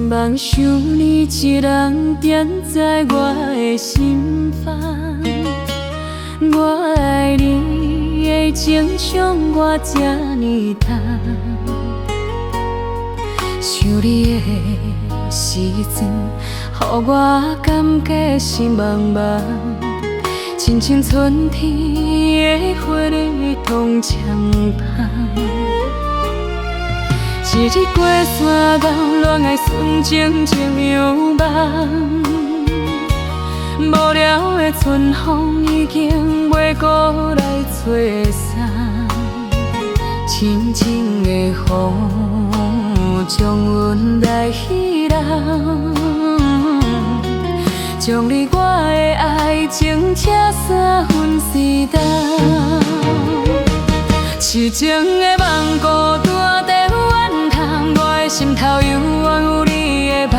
梦想你一人踮在我的心房，我爱你的情像我这呢重，想你的时阵，予我感觉是茫茫，亲像春天的花蕊同相伴。一日过山岗，恋爱纯情情犹梦。无聊的春风已经袂过来吹送，深情的风将阮来戏弄，将你我的爱情车三分四重。痴情的梦孤单在远航，我的心头犹原有你的梦。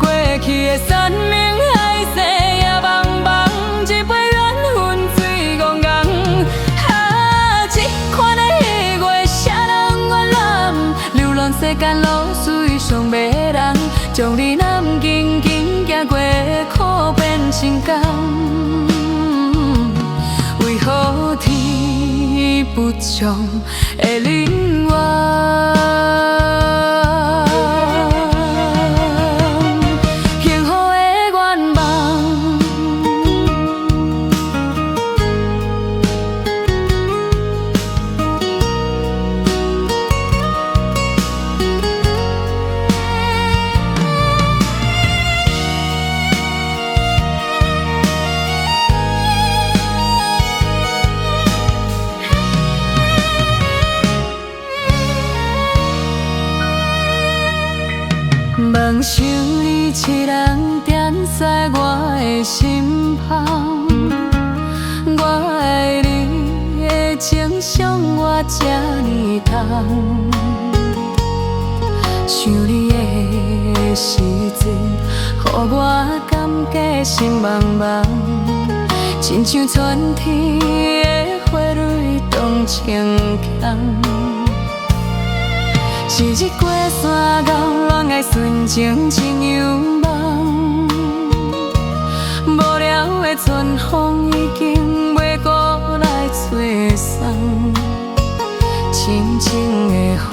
过去的山盟海誓也茫茫，一杯缘分水怣怣。这款的岁月谁人原谅？流浪世间路水上迷人，将你南紧紧行过的苦变成甘。为何天不将的恁怨？幸福的愿望，梦想你一人踮在我的心房，我爱你的情像我这呢重，想你的时阵，予我感觉心茫茫，亲像春天的花蕊同清香。一日过山岗，恋爱纯情情犹梦。无聊的春风已经袂过来吹送，深情的风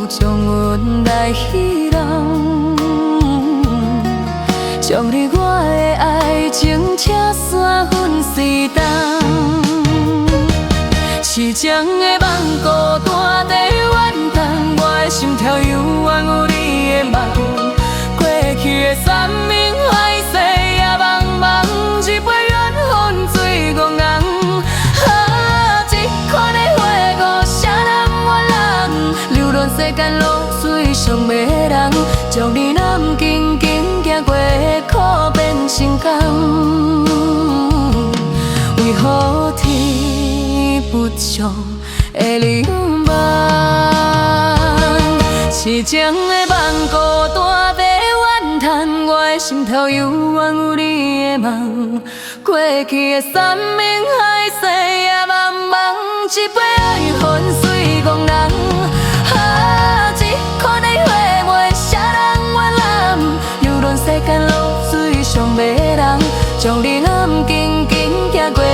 将阮来戏弄，将你我的爱情车三分四重。痴情的梦孤单在远航，我的心跳犹原有你的梦。过去的山盟海誓也茫茫，一杯缘分水怣怣。这款的岁月谁人原谅？流浪世间路水上迷人，将你南紧紧行过的苦变成甘。为何天不将的恁怨？痴情的梦孤单在远航，我的心头犹原有你的梦。过去的山盟海誓也茫茫，一杯爱恨水怣人。这款的岁月谁人原谅？流浪世间路水上迷人，将你南紧紧行过的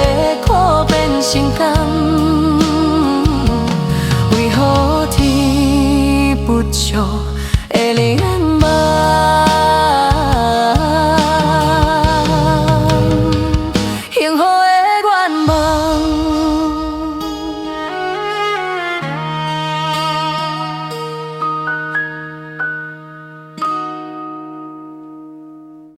苦变成甘。为何天不将的恁怨？